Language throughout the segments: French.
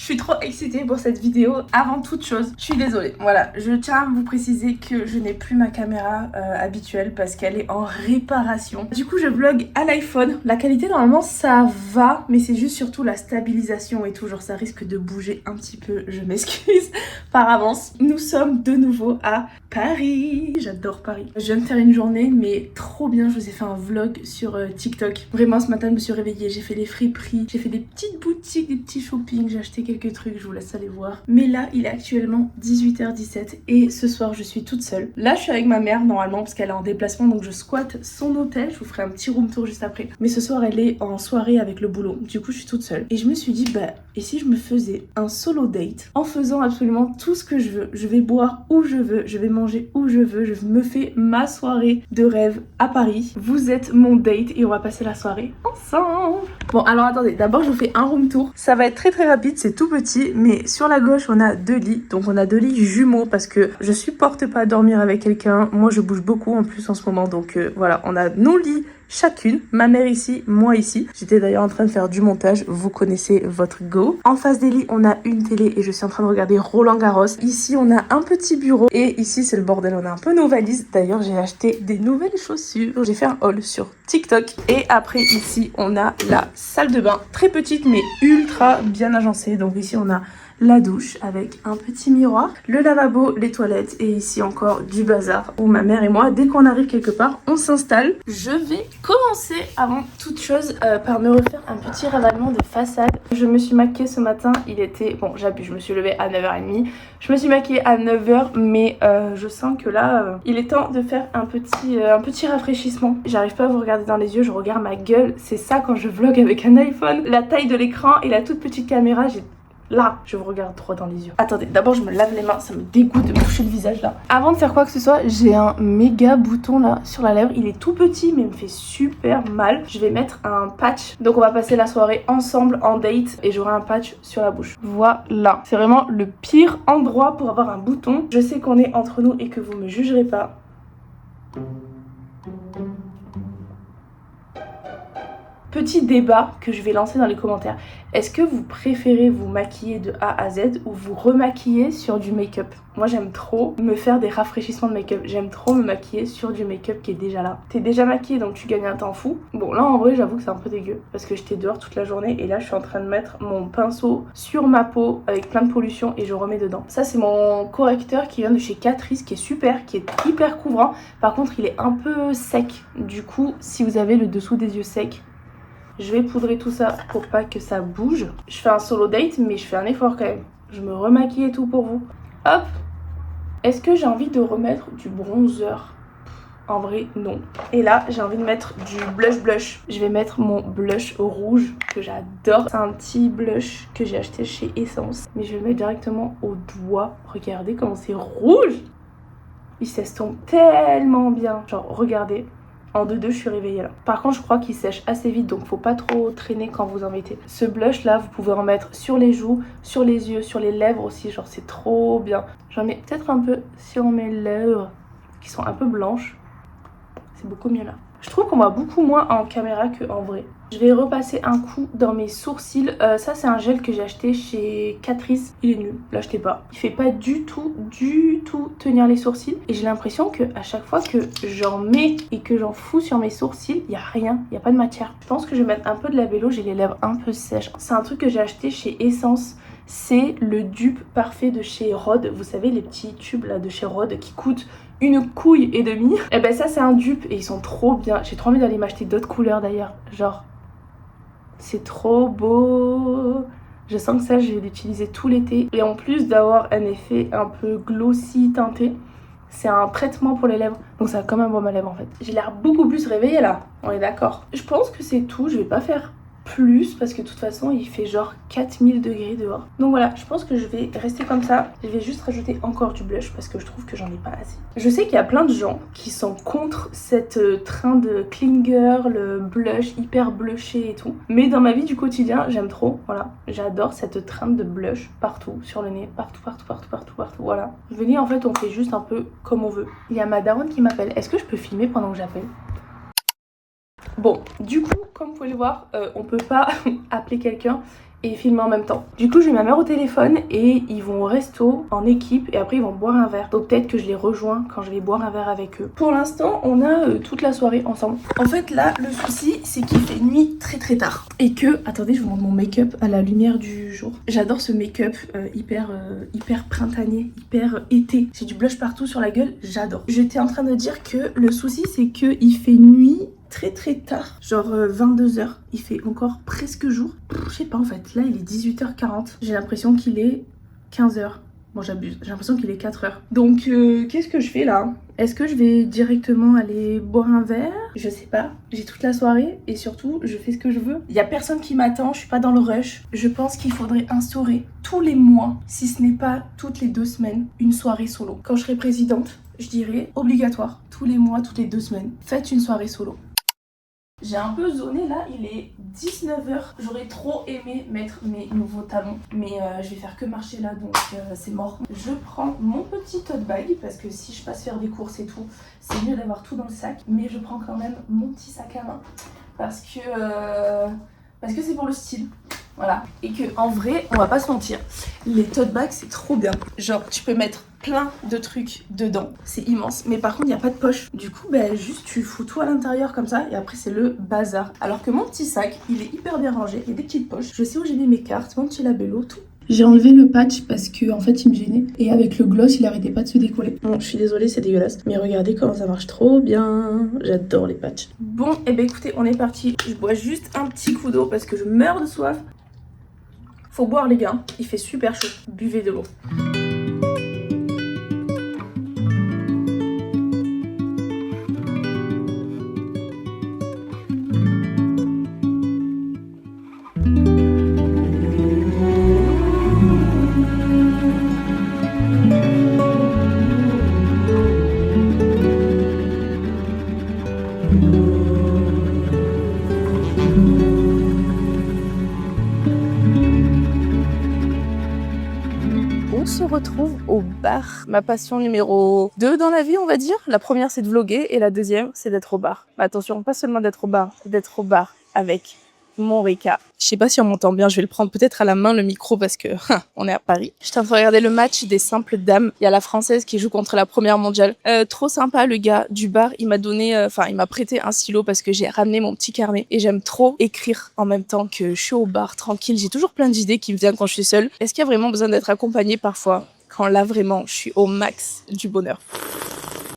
suis trop excitée pour cette vidéo. Avant toute chose, je suis désolée. Voilà, je tiens à vous préciser que je n'ai plus ma caméra habituelle parce qu'elle est en réparation. Du coup, je vlog à l'iPhone. La qualité, normalement, ça va, mais c'est juste surtout la stabilisation et tout. Genre, ça risque de bouger un petit peu. Je m'excuse par avance. Nous sommes de nouveau à Paris. J'adore Paris. Je viens de faire une journée, mais trop bien. Je vous ai fait un vlog sur TikTok. Vraiment, ce matin, je me suis réveillée. J'ai fait les friperies, j'ai fait des petites boutiques, des petits shopping. J'ai acheté quelques trucs, je vous laisse aller voir. Mais là, il est actuellement 18h17 et ce soir, je suis toute seule. Là, je suis avec ma mère normalement parce qu'elle est en déplacement, donc je squatte son hôtel. Je vous ferai un petit room tour juste après. Mais ce soir, elle est en soirée avec le boulot. Du coup, je suis toute seule. Et je me suis dit, bah, et si je me faisais un solo date en faisant absolument tout ce que je veux. Je vais boire où je veux, je vais manger où je veux. Je me fais ma soirée de rêve à Paris. Vous êtes mon date et on va passer la soirée ensemble. Bon, alors attendez, d'abord je vous fais un room tour. Ça va être très rapide, c'est tout petit, mais sur la gauche on a 2 lits. Donc on a 2 lits jumeaux parce que je supporte pas dormir avec quelqu'un. Moi je bouge beaucoup en plus en ce moment, donc voilà, on a nos lits chacune, ma mère ici, moi ici. J'étais d'ailleurs en train de faire du montage, vous connaissez votre go. En face des lits, on a une télé et je suis en train de regarder Roland Garros. Ici, on a un petit bureau et ici, c'est le bordel. On a un peu nos valises. D'ailleurs, j'ai acheté des nouvelles chaussures. J'ai fait un haul sur TikTok. Et après, ici, on a la salle de bain. Très petite, mais ultra bien agencée. Donc ici, on a la douche avec un petit miroir, le lavabo, les toilettes et ici encore du bazar où ma mère et moi, dès qu'on arrive quelque part, on s'installe. Je vais commencer avant toute chose par me refaire un petit ravalement de façade. Je me suis maquillée ce matin, il était... Bon, j'abuse, je me suis levée à 9h30. Je me suis maquillée à 9h, mais je sens que là, il est temps de faire un petit rafraîchissement. J'arrive pas à vous regarder dans les yeux, je regarde ma gueule. C'est ça quand je vlog avec un iPhone. La taille de l'écran et la toute petite caméra, là, je vous regarde droit dans les yeux. Attendez, d'abord je me lave les mains, ça me dégoûte de me toucher le visage là. Avant de faire quoi que ce soit, j'ai un méga bouton là sur la lèvre. Il est tout petit mais il me fait super mal. Je vais mettre un patch. Donc on va passer la soirée ensemble en date et j'aurai un patch sur la bouche. Voilà. C'est vraiment le pire endroit pour avoir un bouton. Je sais qu'on est entre nous et que vous me jugerez pas. Petit débat que je vais lancer dans les commentaires. Est-ce que vous préférez vous maquiller de A à Z ou vous remaquiller sur du make-up? Moi j'aime trop me faire des rafraîchissements de make-up. J'aime trop me maquiller sur du make-up qui est déjà là. T'es déjà maquillée donc tu gagnes un temps fou. Bon là en vrai j'avoue que c'est un peu dégueu parce que j'étais dehors toute la journée et là je suis en train de mettre mon pinceau sur ma peau avec plein de pollution et je remets dedans. Ça c'est mon correcteur qui vient de chez Catrice qui est super, qui est hyper couvrant. Par contre il est un peu sec. Du coup si vous avez le dessous des yeux sec, je vais poudrer tout ça pour pas que ça bouge. Je fais un solo date, mais je fais un effort quand même. Je me remaquille et tout pour vous. Hop. Est-ce que j'ai envie de remettre du bronzer? En vrai, non. Et là, j'ai envie de mettre du blush. Je vais mettre mon blush rouge que j'adore. C'est un petit blush que j'ai acheté chez Essence. Mais je vais le mettre directement au doigt. Regardez comment c'est rouge. Il s'estompe tellement bien. Genre, regardez. En 2-2, je suis réveillée là. Par contre, je crois qu'il sèche assez vite, donc faut pas trop traîner quand vous en mettez. Ce blush là, vous pouvez en mettre sur les joues, sur les yeux, sur les lèvres aussi. Genre, c'est trop bien. J'en mets peut-être un peu sur mes lèvres qui sont un peu blanches. C'est beaucoup mieux là. Je trouve qu'on voit beaucoup moins en caméra qu'en vrai. Je vais repasser un coup dans mes sourcils. Ça, c'est un gel que j'ai acheté chez Catrice. Il est nul, l'achetez pas. Il fait pas du tout tenir les sourcils. Et j'ai l'impression que à chaque fois que j'en mets et que j'en fous sur mes sourcils, il y a rien, il y a pas de matière. Je pense que je vais mettre un peu de labello, j'ai les lèvres un peu sèches. C'est un truc que j'ai acheté chez Essence. C'est le dupe parfait de chez Rhode. Vous savez, les petits tubes là de chez Rhode qui coûtent une couille et demie. Et ben ça c'est un dupe et ils sont trop bien. J'ai trop envie d'aller m'acheter d'autres couleurs d'ailleurs. Genre, c'est trop beau. Je sens que ça je vais l'utiliser tout l'été. Et en plus d'avoir un effet un peu glossy teinté, c'est un traitement pour les lèvres. Donc ça va quand même pour ma lèvre en fait. J'ai l'air beaucoup plus réveillée là. On est d'accord. Je pense que c'est tout. Je vais pas faire plus parce que de toute façon il fait genre 4000 degrés dehors. Donc voilà, je pense que je vais rester comme ça. Je vais juste rajouter encore du blush parce que je trouve que j'en ai pas assez. Je sais qu'il y a plein de gens qui sont contre cette train de clinger, le blush hyper blushé et tout. Mais dans ma vie du quotidien, j'aime trop. Voilà, j'adore cette traîne de blush partout, sur le nez, partout. Voilà. Venez, en fait, on fait juste un peu comme on veut. Il y a ma daronne qui m'appelle. Est-ce que je peux filmer pendant que j'appelle? Bon, du coup, comme vous pouvez le voir, on peut pas appeler quelqu'un et filmer en même temps. Du coup j'ai ma mère au téléphone et ils vont au resto en équipe et après ils vont boire un verre. Donc peut-être que je les rejoins quand je vais boire un verre avec eux. Pour l'instant on a toute la soirée ensemble. En fait là le souci c'est qu'il fait nuit très très tard. Et que, attendez je vous montre mon make-up à la lumière du jour. J'adore ce make-up hyper printanier, hyper été. J'ai du blush partout sur la gueule, j'adore. J'étais en train de dire que le souci c'est qu'il fait nuit très très tard, genre 22h, il fait encore presque jour. Je sais pas en fait, là il est 18h40, j'ai l'impression qu'il est 15h. Bon j'abuse, j'ai l'impression qu'il est 4h. Donc qu'est-ce que je fais là? Est-ce que je vais directement aller boire un verre? Je sais pas, j'ai toute la soirée et surtout je fais ce que je veux. Il y a personne qui m'attend, je suis pas dans le rush. Je pense qu'il faudrait instaurer tous les mois, si ce n'est pas toutes les 2 semaines, une soirée solo. Quand je serai présidente, je dirais obligatoire, tous les mois, toutes les 2 semaines, faites une soirée solo. J'ai un peu zoné là, il est 19h. J'aurais trop aimé mettre mes nouveaux talons, mais je vais faire que marcher là, donc c'est mort. Je prends mon petit tote bag parce que si je passe faire des courses et tout, c'est mieux d'avoir tout dans le sac. Mais je prends quand même mon petit sac à main parce que c'est pour le style. Voilà. Et que en vrai, on va pas se mentir, les tote bags c'est trop bien. Genre tu peux mettre plein de trucs dedans, c'est immense. Mais par contre il n'y a pas de poche. Du coup juste tu fous tout à l'intérieur comme ça et après c'est le bazar. Alors que mon petit sac, il est hyper bien rangé, il y a des petites poches. Je sais où j'ai mis mes cartes, mon petit labello, tout. J'ai enlevé le patch parce que en fait il me gênait et avec le gloss il arrêtait pas de se décoller. Bon je suis désolée c'est dégueulasse mais regardez comment ça marche trop bien. J'adore les patchs. Bon et ben écoutez on est parti. Je bois juste un petit coup d'eau parce que je meurs de soif. Faut boire les gars, il fait super chaud. Buvez de l'eau. On se retrouve au bar. Ma passion numéro 2 dans la vie, on va dire. La première, c'est de vlogger et la deuxième, c'est d'être au bar. Mais attention, pas seulement d'être au bar, c'est d'être au bar avec mon Rika. Je sais pas si on m'entend bien, je vais le prendre peut-être à la main le micro parce que on est à Paris. Je suis en train de regarder le match des simples dames. Il y a la française qui joue contre la première mondiale. Trop sympa le gars du bar, il m'a donné, il m'a prêté un stylo parce que j'ai ramené mon petit carnet et j'aime trop écrire en même temps que je suis au bar tranquille. J'ai toujours plein d'idées qui me viennent quand je suis seule. Est-ce qu'il y a vraiment besoin d'être accompagnée parfois quand là vraiment je suis au max du bonheur?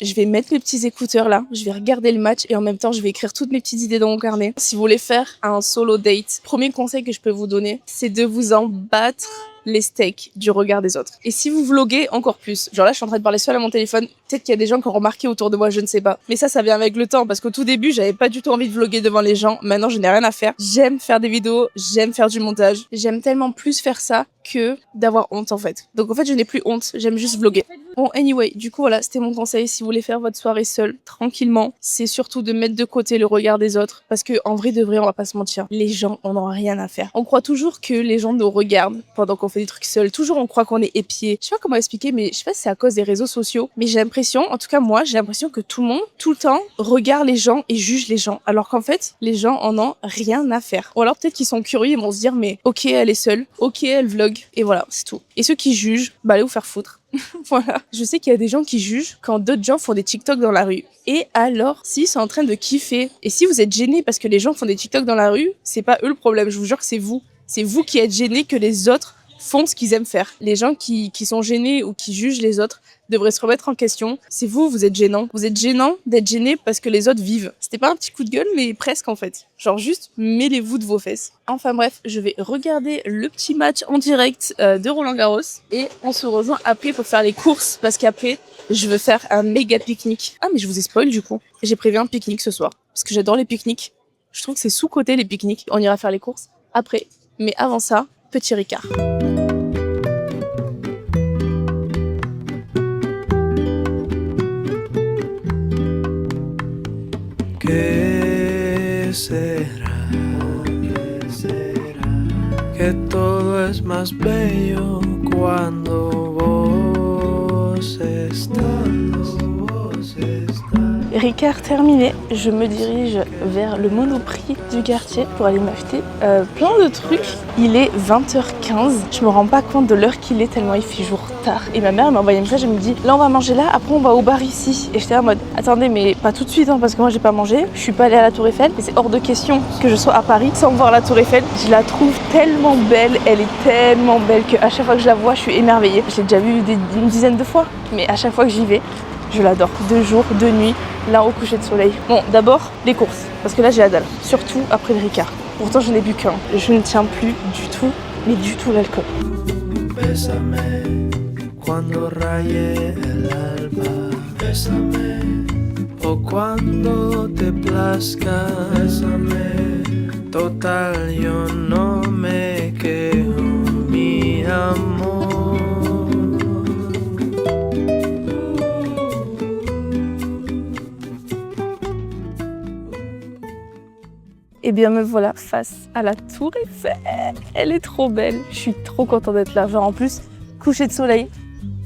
Je vais mettre mes petits écouteurs là, je vais regarder le match et en même temps je vais écrire toutes mes petites idées dans mon carnet. Si vous voulez faire un solo date, premier conseil que je peux vous donner, c'est de vous en battre les steaks du regard des autres. Et si vous vloguez, encore plus. Genre là, je suis en train de parler seule à mon téléphone. Peut-être qu'il y a des gens qui ont remarqué autour de moi, je ne sais pas. Mais ça vient avec le temps parce qu'au tout début, j'avais pas du tout envie de vloguer devant les gens. Maintenant, je n'ai rien à faire. J'aime faire des vidéos, j'aime faire du montage. J'aime tellement plus faire ça que d'avoir honte en fait. Donc en fait, je n'ai plus honte, j'aime juste vloguer. Bon, anyway, du coup, voilà, c'était mon conseil. Si vous voulez faire votre soirée seule, tranquillement, c'est surtout de mettre de côté le regard des autres. Parce que en vrai de vrai, on va pas se mentir, les gens en ont rien à faire. On croit toujours que les gens nous regardent pendant qu'on fait des trucs seuls. Toujours, on croit qu'on est épié. Je sais pas comment expliquer, mais je sais pas si c'est à cause des réseaux sociaux. Mais j'ai l'impression, en tout cas moi, j'ai l'impression que tout le monde, tout le temps, regarde les gens et juge les gens. Alors qu'en fait, les gens en ont rien à faire. Ou alors peut-être qu'ils sont curieux et vont se dire, mais ok, elle est seule. Ok, elle vlog. Et voilà, c'est tout. Et ceux qui jugent, bah allez vous faire foutre. Voilà. Je sais qu'il y a des gens qui jugent quand d'autres gens font des TikTok dans la rue. Et alors, s'ils sont en train de kiffer, et si vous êtes gêné parce que les gens font des TikTok dans la rue, c'est pas eux le problème, je vous jure que c'est vous. C'est vous qui êtes gêné que les autres font ce qu'ils aiment faire. Les gens qui sont gênés ou qui jugent les autres devraient se remettre en question. C'est vous, vous êtes gênant. Vous êtes gênant d'être gêné parce que les autres vivent. C'était pas un petit coup de gueule, mais presque en fait. Genre juste, mêlez-vous de vos fesses. Enfin bref, je vais regarder le petit match en direct de Roland-Garros et on se rejoint après pour faire les courses parce qu'après, je veux faire un méga pique-nique. Ah mais je vous ai spoil du coup. J'ai prévu un pique-nique ce soir parce que j'adore les pique-niques. Je trouve que c'est sous-coté les pique-niques. On ira faire les courses après. Mais avant ça, petit Ricard. ¿Qué será? Que todo es más bello cuando vos estás. Ricard terminé, je me dirige vers le Monoprix du quartier pour aller m'acheter plein de trucs. Il est 20h15, je me rends pas compte de l'heure qu'il est tellement il fait jour tard. Et ma mère m'a envoyé un message, elle me dit là on va manger là, après on va au bar ici. Et j'étais en mode attendez mais pas tout de suite parce que moi j'ai pas mangé, je suis pas allée à la Tour Eiffel et c'est hors de question que je sois à Paris sans voir la Tour Eiffel. Je la trouve tellement belle, elle est tellement belle qu'à chaque fois que je la vois je suis émerveillée. Je l'ai déjà vue une dizaine de fois, mais à chaque fois que j'y vais, je l'adore. 2 jours, 2 nuits, là au coucher de soleil. Bon, d'abord, les courses, parce que là j'ai la dalle, surtout après le Ricard. Pourtant je n'ai bu qu'un. Je ne tiens plus du tout, mais du tout l'alcool. Bésame cuando raye el alba. Bésame o cuando te plazca. Bésame total yo no me quejo, mi amor. Et bien me voilà face à la Tour Eiffel. Elle est trop belle. Je suis trop contente d'être là. Genre en plus, coucher de soleil,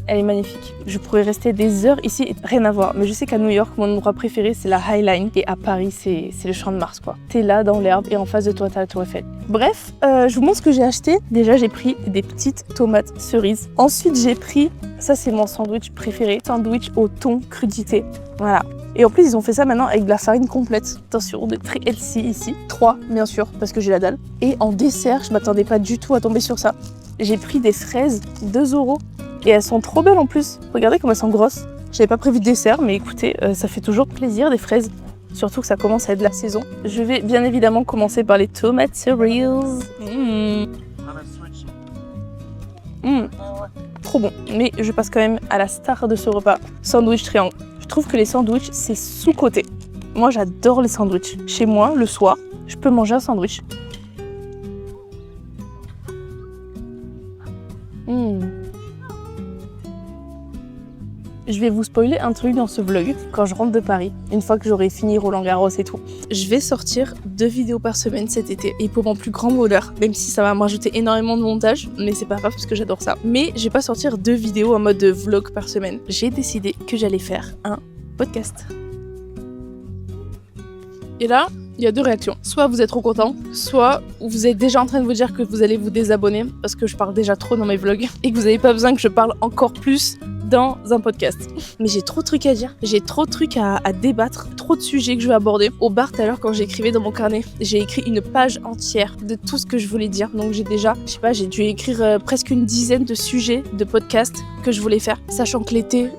elle est magnifique. Je pourrais rester des heures ici et rien à voir. Mais je sais qu'à New York, mon endroit préféré, c'est la High Line. Et à Paris, c'est le Champ de Mars, quoi. T'es là dans l'herbe et en face de toi, t'as la Tour Eiffel. Bref, je vous montre ce que j'ai acheté. Déjà, j'ai pris des petites tomates cerises. Ensuite, j'ai pris, ça c'est mon sandwich préféré, sandwich au thon crudité. Voilà. Et en plus, ils ont fait ça maintenant avec de la farine complète. Attention, on est très healthy ici. 3, bien sûr, parce que j'ai la dalle. Et en dessert, je m'attendais pas du tout à tomber sur ça. J'ai pris des fraises, 2 €. Et elles sont trop belles en plus. Regardez comme elles sont grosses. J'avais pas prévu de dessert, mais écoutez, ça fait toujours plaisir des fraises. Surtout que ça commence à être la saison. Je vais bien évidemment commencer par les tomates cerises. Trop bon. Mais je passe quand même à la star de ce repas. Sandwich triangle. Je trouve que les sandwichs, c'est sous-coté. Moi, j'adore les sandwichs. Chez moi, le soir, je peux manger un sandwich. Je vais vous spoiler un truc dans ce vlog quand je rentre de Paris, une fois que j'aurai fini Roland-Garros et tout. Je vais sortir 2 vidéos par semaine cet été et pour mon plus grand bonheur, même si ça va me rajouter énormément de montage, mais c'est pas grave parce que j'adore ça. Mais je vais pas sortir 2 vidéos en mode vlog par semaine. J'ai décidé que j'allais faire un podcast. Et là, il y a 2 réactions. Soit vous êtes trop content, soit vous êtes déjà en train de vous dire que vous allez vous désabonner parce que je parle déjà trop dans mes vlogs et que vous n'avez pas besoin que je parle encore plus dans un podcast. Mais j'ai trop de trucs à dire, j'ai trop de trucs à débattre, trop de sujets que je veux aborder. Au bar tout à l'heure quand j'écrivais dans mon carnet, j'ai écrit une page entière de tout ce que je voulais dire. Donc j'ai déjà, je sais pas, j'ai dû écrire presque une dizaine de sujets de podcasts que je voulais faire, sachant que l'été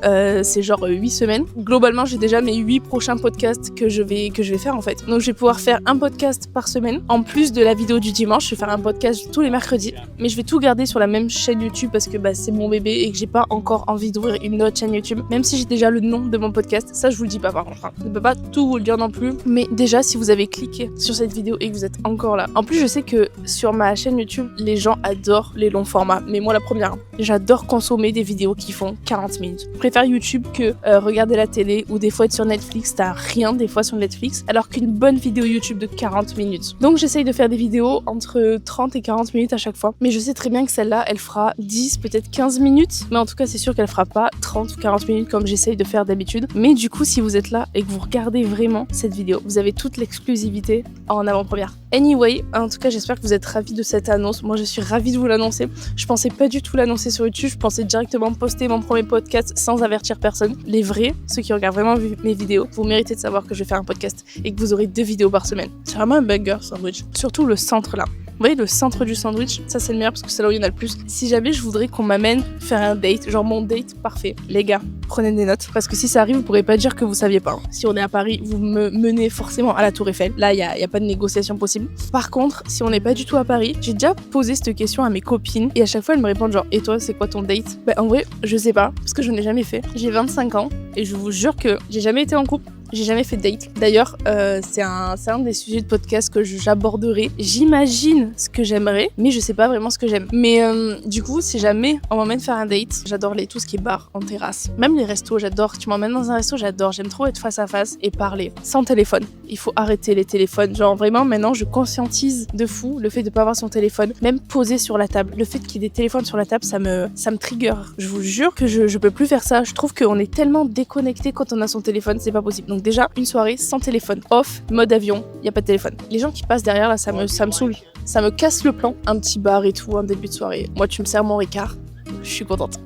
c'est genre 8 semaines. Globalement j'ai déjà mes 8 prochains podcasts que je vais faire en fait. Donc je vais pouvoir faire un podcast par semaine, en plus de la vidéo du dimanche. Je vais faire un podcast tous les mercredis, mais je vais tout garder sur la même chaîne YouTube parce que c'est mon bébé et que j'ai pas encore envie d'ouvrir une autre chaîne YouTube, même si j'ai déjà le nom de mon podcast. Ça je vous le dis pas par contre, je ne peux pas tout vous le dire non plus, mais déjà si vous avez cliqué sur cette vidéo et que vous êtes encore là, en plus je sais que sur ma chaîne YouTube les gens adorent les longs formats, mais moi la première, j'adore consommer des vidéos qui font 40 minutes. Je préfère YouTube que regarder la télé ou des fois être sur Netflix, t'as rien des fois sur Netflix, alors qu'une bonne vidéo YouTube de 40 minutes. Donc j'essaye de faire des vidéos entre 30 et 40 minutes à chaque fois, mais je sais très bien que celle-là elle fera 10, peut-être 15 minutes, mais en tout cas c'est sûr qu'elle fera pas 30 ou 40 minutes comme j'essaye de faire d'habitude. Mais du coup si vous êtes là et que vous regardez vraiment cette vidéo, vous avez toute l'exclusivité en avant-première. Anyway, en tout cas j'espère que vous êtes ravis de cette annonce. Moi je suis ravie de vous l'annoncer. Je pensais pas du tout l'annoncer sur YouTube, je pensais directement poster mon premier podcast sans avertir personne. Les vrais, ceux qui regardent vraiment mes vidéos, vous méritez de savoir que je vais faire un podcast et que vous aurez 2 vidéos par semaine. C'est vraiment un banger sandwich. Surtout le centre là. Vous voyez le centre du sandwich, ça c'est le meilleur parce que c'est là où il y en a le plus. Si jamais je voudrais qu'on m'amène faire un date, genre mon date parfait, les gars, prenez des notes parce que si ça arrive, vous pourrez pas dire que vous saviez pas. Si on est à Paris, vous me menez forcément à la Tour Eiffel. Là, il y a pas de négociation possible. Par contre, si on n'est pas du tout à Paris, j'ai déjà posé cette question à mes copines et à chaque fois elles me répondent genre et toi c'est quoi ton date? En vrai, je sais pas parce que je n'ai jamais fait. J'ai 25 ans et je vous jure que j'ai jamais été en couple. J'ai jamais fait de date. D'ailleurs, c'est un des sujets de podcast que j'aborderai. J'imagine ce que j'aimerais, mais je sais pas vraiment ce que j'aime. Mais du coup, si jamais on m'emmène faire un date, j'adore tout ce qui est bar, en terrasse. Même les restos, j'adore. Tu m'emmènes dans un resto, j'adore. J'aime trop être face à face et parler. Sans téléphone. Il faut arrêter les téléphones. Genre vraiment, maintenant, je conscientise de fou le fait de pas avoir son téléphone, même posé sur la table. Le fait qu'il y ait des téléphones sur la table, ça me trigger. Je vous jure que je peux plus faire ça. Je trouve qu'on est tellement déconnecté quand on a son téléphone, c'est pas possible. Donc Donc déjà, une soirée sans téléphone. Off, mode avion, y a pas de téléphone. Les gens qui passent derrière là, ça me saoule. Ça me casse le plan. Un petit bar et tout, un début de soirée. Moi, tu me sers mon Ricard. Je suis contente.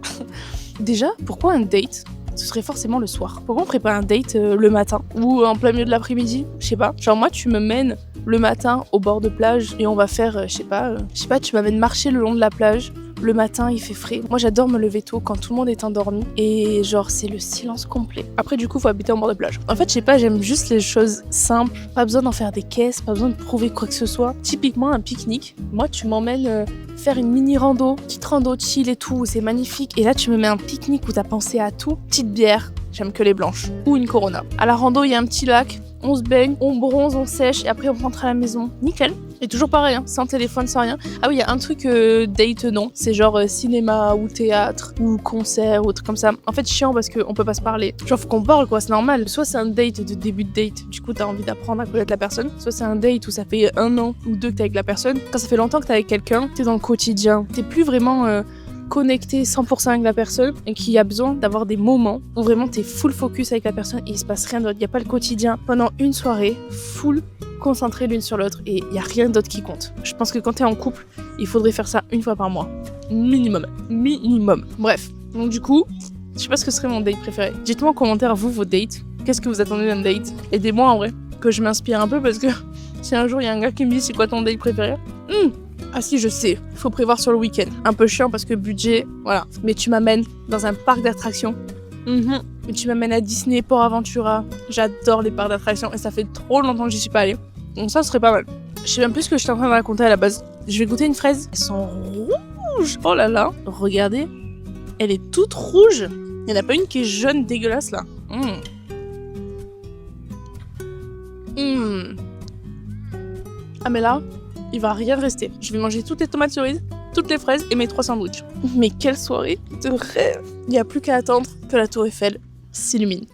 Déjà, pourquoi un date ? Ce serait forcément le soir. Pourquoi on prépare un date le matin ou en plein milieu de l'après-midi ? Je sais pas. Genre moi, tu me mènes le matin au bord de plage et on va faire, je sais pas, tu m'amènes marcher le long de la plage. Le matin, il fait frais. Moi, j'adore me lever tôt quand tout le monde est endormi. Et genre, c'est le silence complet. Après, du coup, faut habiter en bord de plage. En fait, je sais pas, j'aime juste les choses simples. Pas besoin d'en faire des caisses, pas besoin de prouver quoi que ce soit. Typiquement, un pique-nique. Moi, tu m'emmènes faire une mini rando, petite rando chill et tout, c'est magnifique. Et là, tu me mets un pique-nique où t'as pensé à tout. Petite bière, j'aime que les blanches. Ou une Corona. À la rando, il y a un petit lac. On se baigne, on bronze, on sèche et après on rentre à la maison. Nickel. Et toujours pareil, hein, sans téléphone, sans rien. Ah oui, il y a un truc date non. C'est genre cinéma ou théâtre ou concert ou truc comme ça. En fait, chiant parce qu'on peut pas se parler. Genre, faut qu'on parle quoi, c'est normal. Soit c'est un date de début de date, du coup t'as envie d'apprendre à connaître la personne. Soit c'est un date où ça fait 1 an ou 2 que t'es avec la personne. Quand ça fait longtemps que t'es avec quelqu'un, t'es dans le quotidien. T'es plus vraiment connecté 100% avec la personne et qu'il y a besoin d'avoir des moments où vraiment t'es full focus avec la personne et il se passe rien d'autre. Il n'y a pas le quotidien. Pendant une soirée, full concentré l'une sur l'autre et il n'y a rien d'autre qui compte. Je pense que quand t'es en couple, il faudrait faire ça 1 fois par mois. Minimum. Bref. Donc du coup, je sais pas ce que serait mon date préféré. Dites-moi en commentaire, vous, vos dates. Qu'est-ce que vous attendez d'un date ? Aidez-moi en vrai, que je m'inspire un peu parce que si un jour il y a un gars qui me dit c'est quoi ton date préféré ? Ah si, je sais, faut prévoir sur le week-end. Un peu chiant parce que budget, voilà. Mais tu m'amènes dans un parc d'attractions. Mais tu m'amènes à Disney, Port Aventura. J'adore les parcs d'attractions et ça fait trop longtemps que j'y suis pas allée. Donc ça serait pas mal. Je sais même plus ce que je suis en train de raconter à la base. Je vais goûter une fraise. Elles sont rouges. Oh là là, regardez. Elle est toute rouge. Il n'y en a pas une qui est jaune dégueulasse là. Ah mais là, il va rien rester. Je vais manger toutes les tomates cerises, toutes les fraises et mes 3 sandwichs. Mais quelle soirée de rêve! Il n'y a plus qu'à attendre que la tour Eiffel s'illumine.